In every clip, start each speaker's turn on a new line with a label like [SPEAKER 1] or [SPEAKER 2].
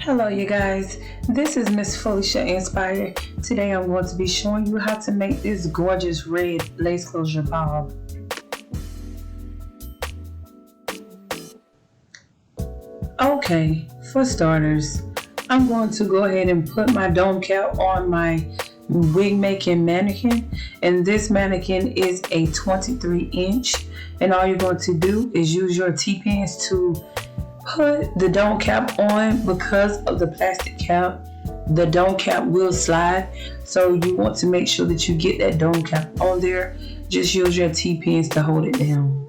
[SPEAKER 1] Hello you guys, this is Miss Sensationnel Empire. Today I'm going to be showing you how to make this gorgeous red lace closure bob. Okay, for starters, I'm going to go ahead and put my dome cap on my wig making mannequin, and this mannequin is a 23-inch, and all you're going to do is use your T-pins to put the dome cap on. Because of the plastic cap, the dome cap will slide, so you want to make sure that you get that dome cap on there. Just use your T-pins to hold it down.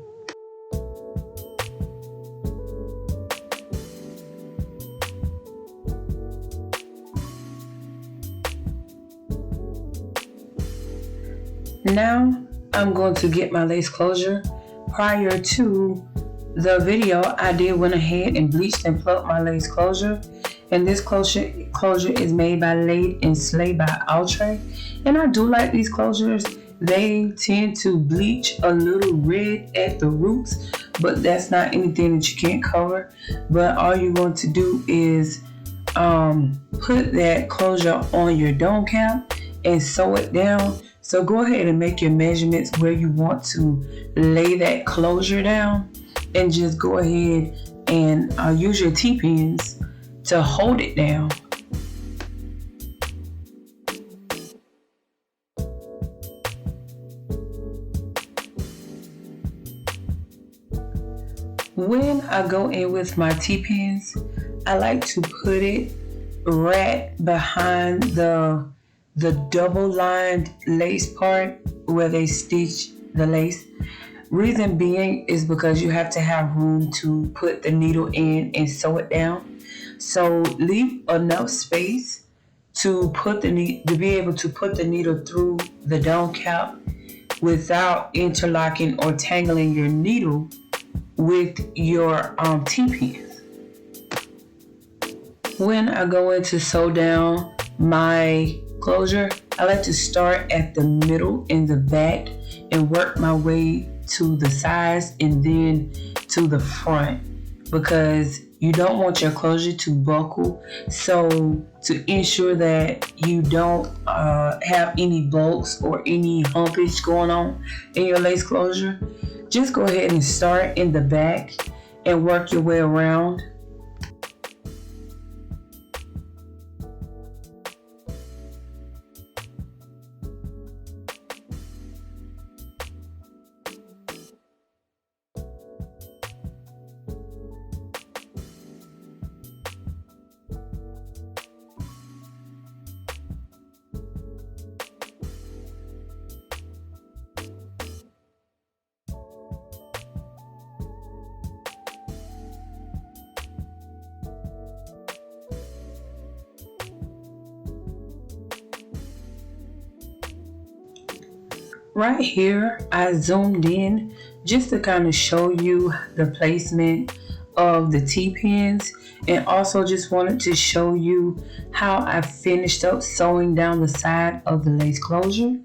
[SPEAKER 1] Now I'm going to get my lace closure. Prior to the video, I did went ahead and bleached and plucked my lace closure, and this closure is made by Laid and Slay by Outre. And I do like these closures. They tend to bleach a little red at the roots, but that's not anything that you can't cover. But all you're going to do is put that closure on your dome cap and sew it down. So go ahead and make your measurements where you want to lay that closure down, and just go ahead and use your T-pins to hold it down. When I go in with my T-pins, I like to put it right behind the double lined lace part where they stitch the lace. Reason being is because you have to have room to put the needle in and sew it down. So leave enough space to be able to put the needle through the dome cap without interlocking or tangling your needle with your T-pins. When I go in to sew down my closure, I like to start at the middle in the back and work my way to the sides and then to the front, because you don't want your closure to buckle. So to ensure that you don't have any bulks or any humpage going on in your lace closure, just go ahead and start in the back and work your way around. Right here, I zoomed in just to kind of show you the placement of the T-pins, and also just wanted to show you how I finished up sewing down the side of the lace closure.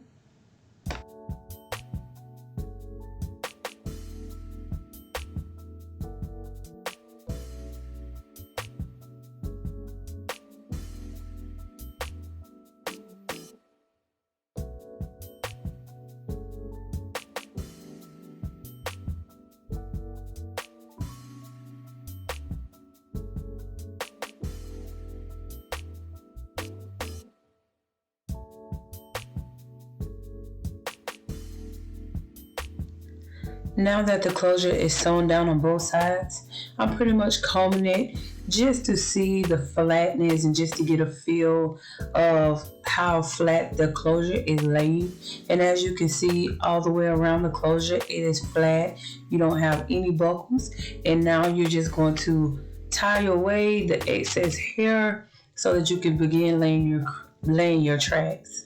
[SPEAKER 1] Now that the closure is sewn down on both sides, I'm pretty much combing it just to see the flatness and just to get a feel of how flat the closure is laid. And as you can see, all the way around the closure, it is flat. You don't have any buckles. And now you're just going to tie away the excess hair so that you can begin laying your tracks.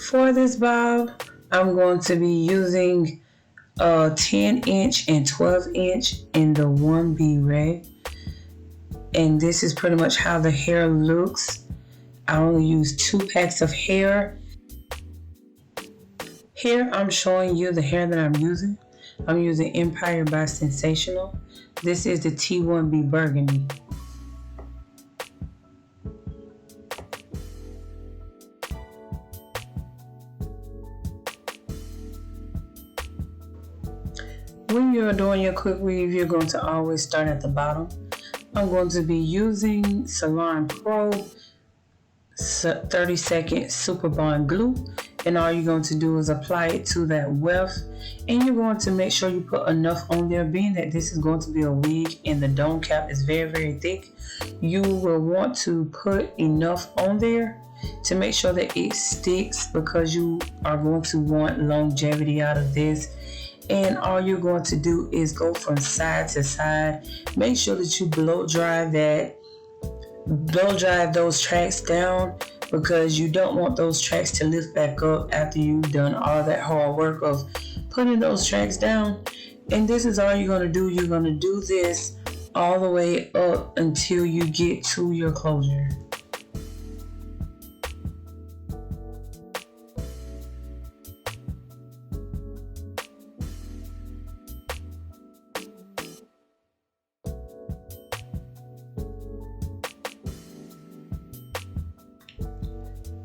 [SPEAKER 1] For this bob, I'm going to be using 10-inch and 12-inch in the 1B red. And this is pretty much how the hair looks. I only use 2 packs of hair. Here I'm showing you the hair that I'm using. I'm using Empire by Sensational. This is the T1B Burgundy. When you're doing your quick weave, you're going to always start at the bottom. I'm going to be using Salon Pro 30-second Super Bond glue, and all you're going to do is apply it to that weft, and you're going to make sure you put enough on there, being that this is going to be a wig and the dome cap is very, very thick. You will want to put enough on there to make sure that it sticks, because you are going to want longevity out of this. And all you're going to do is go from side to side. Make sure that you blow dry those tracks down, because you don't want those tracks to lift back up after you've done all that hard work of putting those tracks down. And this is all you're going to do. You're going to do this all the way up until you get to your closure.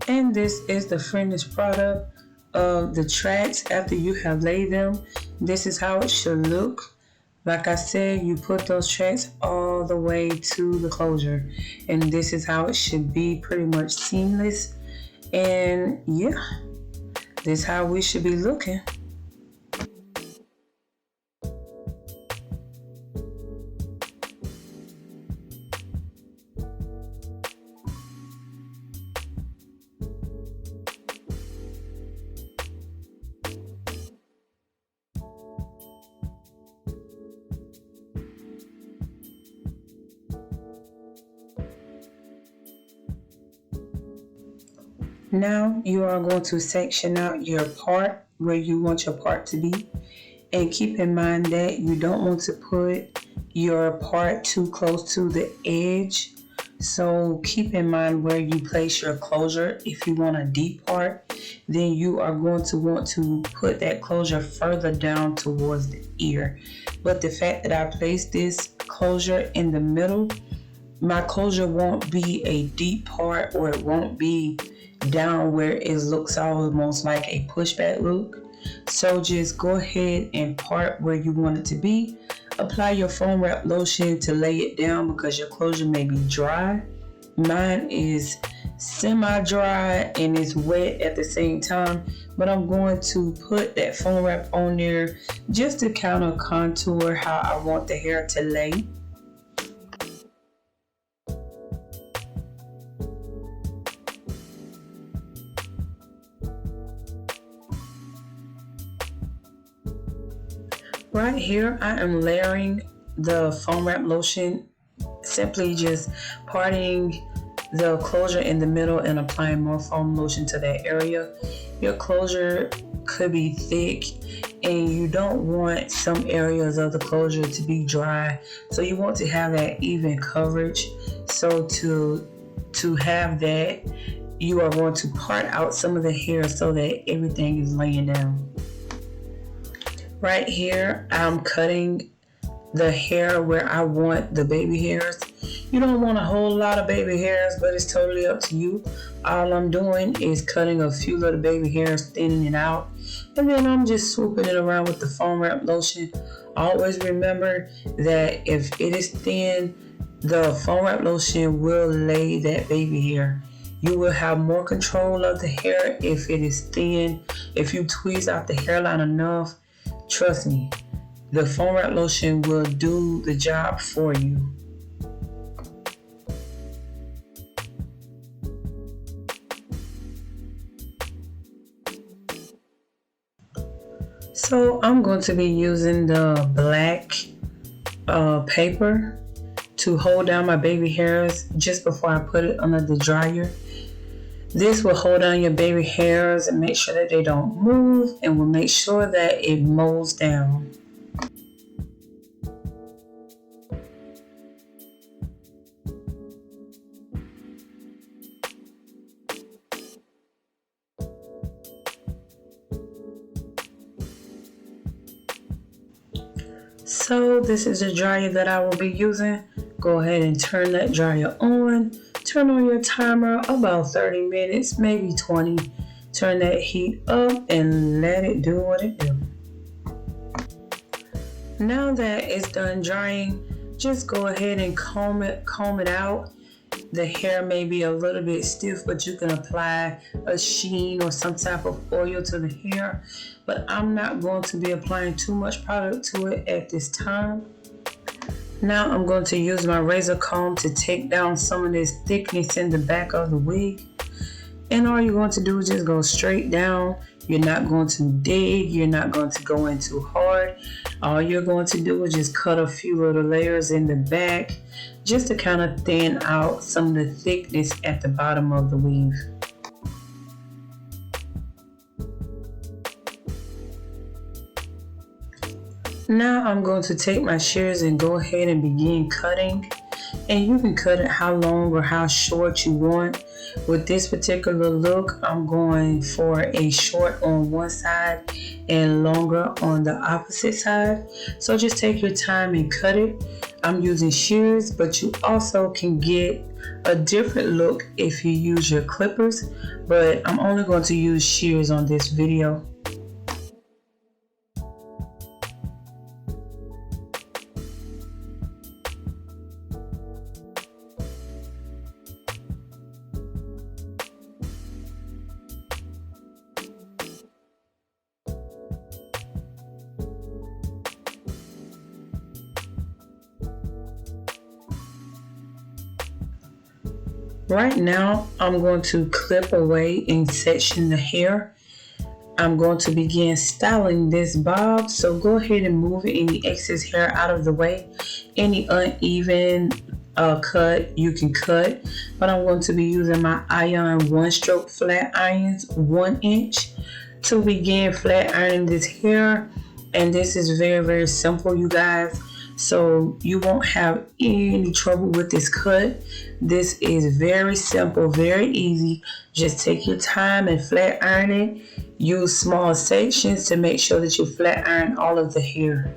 [SPEAKER 1] And this is the finished product of the tracks after you have laid them. This is how it should look. Like I said, you put those tracks all the way to the closure, and this is how it should be, pretty much seamless. And yeah, this is how we should be looking. Now you are going to section out your part where you want your part to be, and keep in mind that you don't want to put your part too close to the edge. So keep in mind where you place your closure. If you want a deep part, then you are going to want to put that closure further down towards the ear. But the fact that I placed this closure in the middle, my closure won't be a deep part, or it won't be down where it looks almost like a pushback look. So just go ahead and part where you want it to be. Apply your foam wrap lotion to lay it down, because your closure may be dry. Mine is semi-dry and it's wet at the same time, but I'm going to put that foam wrap on there just to kind of contour how I want the hair to lay. Right here, I am layering the foam wrap lotion, simply just parting the closure in the middle and applying more foam lotion to that area. Your closure could be thick, and you don't want some areas of the closure to be dry, so you want to have that even coverage. So to have that, you are going to part out some of the hair so that everything is laying down. Right here, I'm cutting the hair where I want the baby hairs. You don't want a whole lot of baby hairs, but it's totally up to you. All I'm doing is cutting a few little baby hairs, thinning it out, and then I'm just swooping it around with the foam wrap lotion. Always remember that if it is thin, the foam wrap lotion will lay that baby hair. You will have more control of the hair if it is thin. If you tweeze out the hairline enough, trust me, the foam wrap lotion will do the job for you. So I'm going to be using the black paper to hold down my baby hairs just before I put it under the dryer. This will hold on your baby hairs and make sure that they don't move, and will make sure that it molds down. So this is the dryer that I will be using. Go ahead and turn that dryer on. Turn on your timer about 30 minutes, maybe 20. Turn that heat up and let it do what it do. Now that it's done drying, just go ahead and comb it out. The hair may be a little bit stiff, but you can apply a sheen or some type of oil to the hair. But I'm not going to be applying too much product to it at this time. Now I'm going to use my razor comb to take down some of this thickness in the back of the wig. And all you're going to do is just go straight down. You're not going to dig. You're not going to go in too hard. All you're going to do is just cut a few little layers in the back just to kind of thin out some of the thickness at the bottom of the weave. Now I'm going to take my shears and go ahead and begin cutting. And you can cut it how long or how short you want. With this particular look, I'm going for a short on one side and longer on the opposite side. So just take your time and cut it. I'm using shears, but you also can get a different look if you use your clippers. But I'm only going to use shears on this video. Right now, I'm going to clip away and section the hair. I'm going to begin styling this bob, so go ahead and move any excess hair out of the way. Any uneven cut, you can cut, but I'm going to be using my iron one-stroke flat irons, 1 inch, to begin flat ironing this hair. And this is very, very simple, you guys. So you won't have any trouble with this cut. This is very simple, very easy. Just take your time and flat iron it. Use small sections to make sure that you flat iron all of the hair.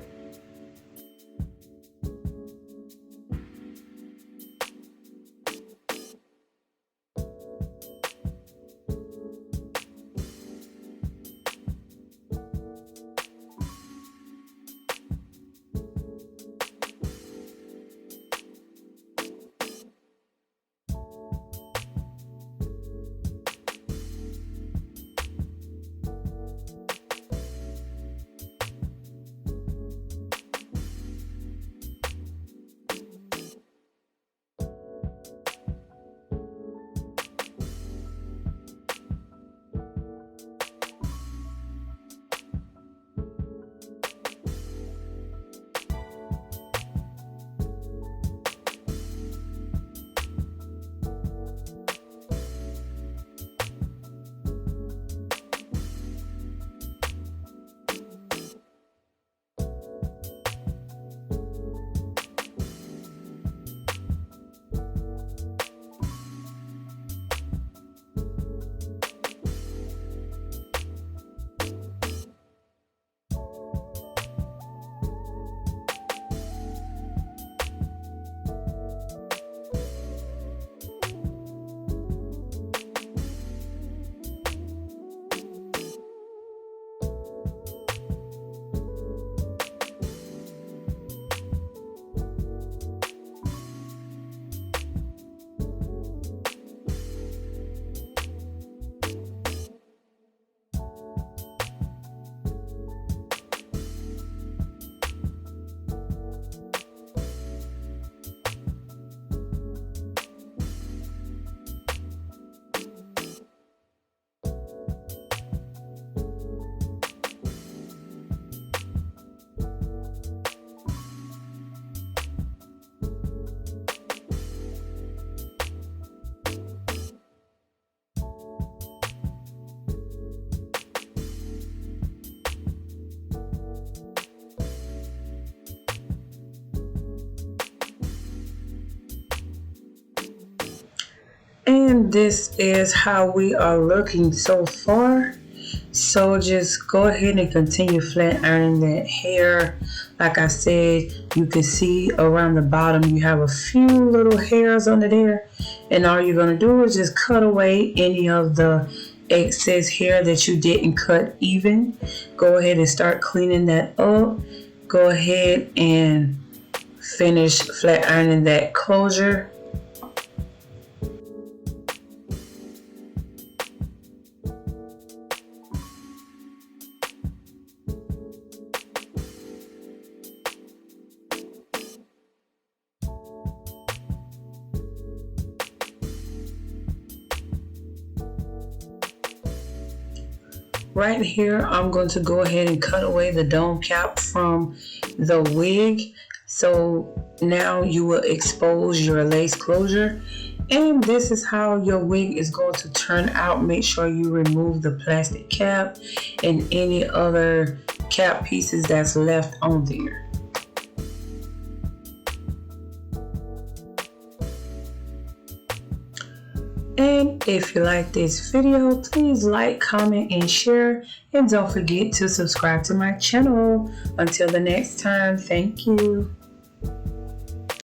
[SPEAKER 1] And this is how we are looking so far. So just go ahead and continue flat ironing that hair. Like I said, you can see around the bottom you have a few little hairs under there, and all you're going to do is just cut away any of the excess hair that you didn't cut even. Go ahead and start cleaning that up. Go ahead and finish flat ironing that closure. Right here, I'm going to go ahead and cut away the dome cap from the wig. So now you will expose your lace closure. And this is how your wig is going to turn out. Make sure you remove the plastic cap and any other cap pieces that's left on there. And if you like this video, please like, comment, and share. And don't forget to subscribe to my channel. Until the next time, thank you.